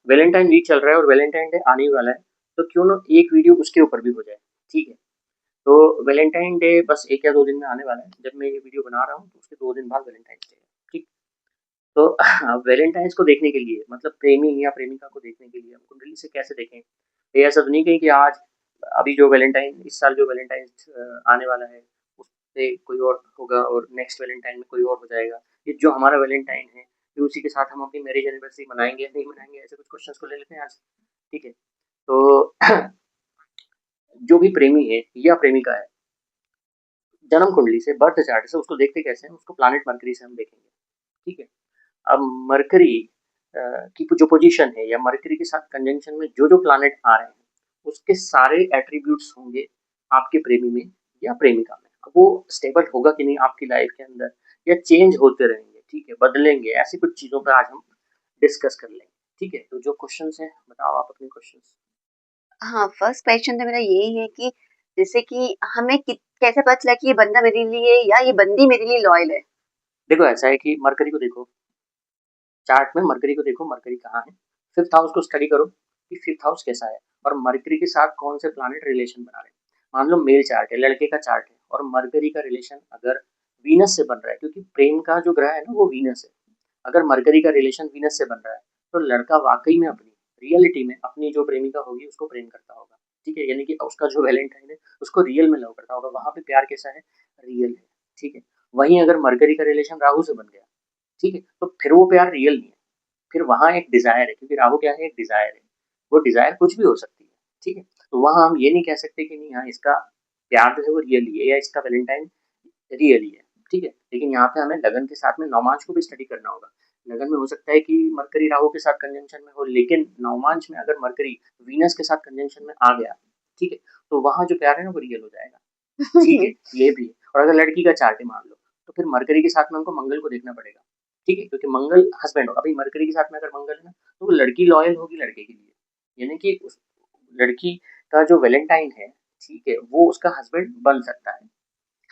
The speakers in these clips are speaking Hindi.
वैलेंटाइन वीक चल रहा है और वैलेंटाइन डे आने ही वाला है, तो क्यों ना एक वीडियो उसके ऊपर भी हो जाए, ठीक है? तो वैलेंटाइन डे बस 1 या 2 दिन में आने वाला है। जब मैं ये वीडियो बना रहा हूँ, तो उसके 2 दिन बाद वैलेंटाइन्स डे है, ठीक? तो वैलेंटाइन्स को देखने के लिए मतलब प्रेमी या प्रेमिका को देखने के लिए हम कुंडली से कैसे देखें? ये ऐसा तो नहीं कहीं कि आज अभी जो वैलेंटाइन इस साल जो वैलेंटाइन्स आने वाला है, उसपे कोई और होगा और नेक्स्ट वैलेंटाइन में कोई और हो जाएगा। ये जो हमारा वैलेंटाइन है, फिर उसी के साथ हम अपनी मैरिज एनिवर्सरी मनाएँगे या नहीं मनाएँगे? ऐसे कुछ क्वेश्चन्स को ले लेते हैं आज, ठीक है? तो जो भी प्रेमी है या प्रेमिका है, जन्म कुंडली से, बर्थ चार्ट से उसको देखते कैसे हैं? उसको प्लैनेट मरकरी से हम देखेंगे, ठीक है? अब मरकरी की जो पोजीशन है या मरकरी के साथ कंजंक्शन में जो-जो प्लैनेट आ रहे हैं, उसके सारे एट्रीब्यूट्स होंगे आपके प्रेमी में या प्रेमिका में। अब वो स्टेबल होगा कि नहीं आपकी लाइफ के अंदर या चेंज होते रहेंगे, ठीक है? बदलेंगे, ऐसी कुछ चीज़ों पे आज हम डिस्कस कर लेंगे, ठीक है? तो जो क्वेश्चन्स हैं, बताओ आप अपने क्वेश्चन्स। हाँ, फर्स्ट क्वेश्चन तो मेरा यही है कि जैसे कि हमें कैसे पता चला कि ये बंदा मेरे लिए या ये बंदी मेरे लिए लॉयल है? देखो ऐसा है कि मरकरी को देखो, चार्ट में मरकरी को देखो, मरकरी कहाँ है? 5th हाउस को स्टडी करो कि 5th हाउस कैसा है और मरकरी के साथ कौन से प्लैनेट रिलेशन बना रहे हैं। मान लो मेल चार्ट है, लड़के का चार्ट है और मरकरी का रिलेशन अगर वीनस से बन रहा है, क्योंकि प्रेम का जो ग्रह है ना वो वीनस है। अगर मरकरी का रिलेशन वीनस से बन रहा है, तो लड़का वाकई में अपनी रियलिटी में अपनी जो प्रेमिका होगी उसको प्रेम करता होगा, ठीक है? यानी कि उसका जो वैलेंटाइन है उसको रियल में लव करता होगा। वहां पे प्यार कैसा है? रियल है, ठीक है? वहीं अगर मरकरी का रिलेशन राहु से बन गया, ठीक है, तो फिर वो प्यार रियल नहीं है। फिर वहाँ एक डिज़ायर है, क्योंकि राहु क्या है? एक डिज़ायर है। वो डिज़ायर कुछ भी हो सकती है, ठीक है? तो वहाँ हम ये नहीं कह सकते कि नहीं हाँ, इसका प्यार जो है वो रियल ही है या इसका वैलेंटाइन रियल ही है, ठीक है? लेकिन यहाँ पे हमें लगन के साथ में नवमांश को भी स्टडी करना होगा। लगन में हो सकता है कि मरकरी राहु के साथ कंजंक्शन में हो, लेकिन नवमांश में अगर मरकरी वीनस के साथ कंजंक्शन में आ गया, ठीक है? तो वहाँ जो प्यार है ना वो रियल हो जाएगा, ठीक है? ये भी है। और अगर लड़की का चार्ट है मान लो, तो फिर मरकरी के साथ में हमको मंगल को देखना पड़ेगा, ठीक है? क्योंकि मंगल हस्बैंड होगा। अभी मरकरी के साथ में अगर मंगल है ना, तो वो लड़की लॉयल होगी लड़के के लिए। यानी कि उस लड़की का जो वैलेंटाइन है, ठीक है? वो उसका हस्बैंड बन सकता है,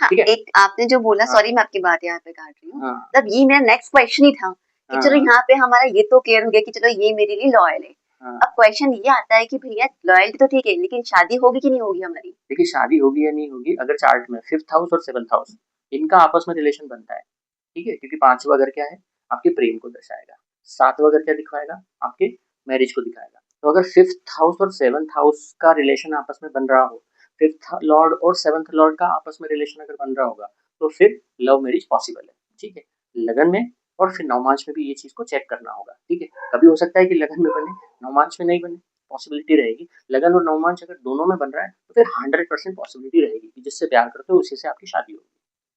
हाँ, ठीक है? एक आपने जो बोला, हाँ, सॉरी मैं आपकी बात यहाँ पे काट रही हूँ। हाँ, मतलब ये मेरा नेक्स्ट क्वेश्चन ही था कि हाँ, चलो हाँ, यहाँ पे हमारा ये तो क्लियर हो गया कि चलो ये मेरे लिए लॉयल है। अब हाँ। क्वेश्चन ये आता है कि भैया लॉयल्टी तो ठीक है, लेकिन शादी होगी कि नहीं होगी हमारी? देखिए शादी होगी या नहीं होगी, अगर चार्ट में 5th हाउस और 7th हाउस इनका आपस में रिलेशन बनता है, ठीक है? क्योंकि 5वां घर क्या है? आपके प्रेम को दर्शाएगा। 7वां घर क्या दिखाएगा? आपके मैरिज को दिखाएगा। तो अगर 5th हाउस और 7th हाउस का रिलेशन आपस में बन रहा हो, 5th लॉर्ड और 7th लॉर्ड का आपस में रिलेशन अगर बन रहा होगा, तो फिर लव मैरिज पॉसिबल है, ठीक है? लगन में और फिर नवमांश में भी ये चीज़ को चेक करना होगा, ठीक है? कभी हो सकता है कि लगन में बने, नवमांश में नहीं बने, पॉसिबिलिटी रहेगी। लगन और नवमांश अगर दोनों में बन रहा है, तो फिर 100% पॉसिबिलिटी रहेगी कि जिससे प्यार करते हो उसी से आपकी शादी होगी।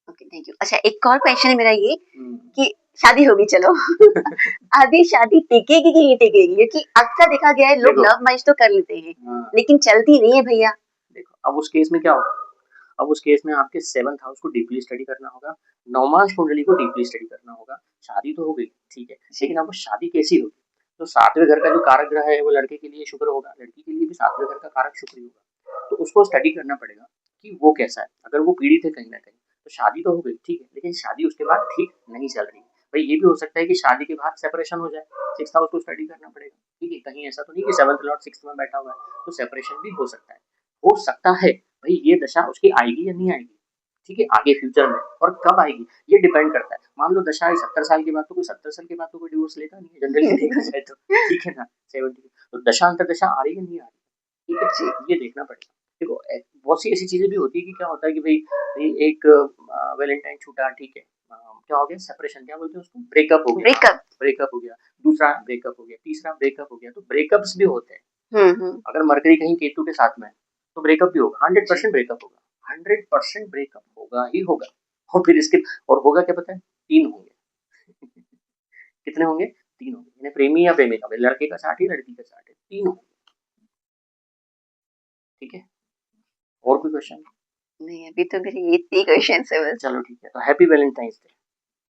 Okay, thank you. अच्छा, एक और क्वेश्चन है मेरा ये हुँ। कि शादी होगी चलो आगे शादी टिकेगी कि नहीं टिकेगी? क्योंकि अक्सर देखा गया है लोग देखो लव मैरिज तो कर लेते हैं, हाँ, लेकिन चलती नहीं है भैया। देखो अब उस केस में क्या होगा? अब उस केस में आपके 7th हाउस को डीपली स्टडी करना होगा, नवमांश कुंडली को डीपली स्टडी करना होगा। शादी तो हो गई, ठीक है, लेकिन अब वो शादी कैसी होगी? तो 7वें घर का जो कारक ग्रह है वो लड़के के लिए शुक्र होगा, लड़की के लिए भी 7वें घर का कारक शुक्र ही होगा। तो उसको स्टडी करना पड़ेगा कि वो कैसा है। अगर वो पीड़ित है कहीं न कहीं, तो शादी तो हो गई, ठीक है, लेकिन शादी उसके बाद ठीक नहीं चल रही है। भाई ये भी हो सकता है कि शादी के बाद सेपरेशन हो जाए, 6th हाउस को स्टडी करना पड़ेगा, ठीक है? कहीं ऐसा तो नहीं कि 7th लॉर्ड 6th में बैठा हुआ है, तो सेपरेशन भी हो सकता है। हो सकता है भाई ये दशा उसकी आएगी या नहीं आएगी, ठीक है? आगे फ्यूचर में और कब आएगी ये डिपेंड करता है। मान लो दशा है 70 साल के बाद, तो कोई 70 साल के बाद तो कोई डिवोर्स लेता नहीं है जनरली देखा जाए तो, ठीक है ना? 70 तो दशा अंतर्दशा आ रही है नहीं आ रही, ठीक है? ये देखना पड़ेगा। देखो बहुत सी ऐसी चीज़ें भी होती है कि क्या होता है कि भई एक वैलेंटाइन छूटा, ठीक है? क्या हो गया सेपरेशन क्या बोलते हैं उसको? ब्रेकअप हो गया, ब्रेकअप। ब्रेकअप हो गया, दूसरा ब्रेकअप हो गया, तीसरा ब्रेकअप हो गया, तो ब्रेकअप्स भी होते हैं। हम्म। अगर मरकरी कहीं केतु के साथ में है, तो ब्रेकअप भी होगा, जी। 100% ब्रेकअप होगा, 100% ब्रेकअप होगा ही होगा। और फिर इसके और होगा क्या पता है? 3 होंगे। कितने होंगे? 3 होंगे, यानी प्रेमी या प्रेमिका में लड़के का 60 है, लड़की का 60 है, 3 होंगे, ठीक है? और कोई क्वेश्चन? नहीं, अभी तो मेरे ये 3 क्वेश्चन है बस। चलो ठीक है, तो हैप्पी वैलेंटाइन्स डे।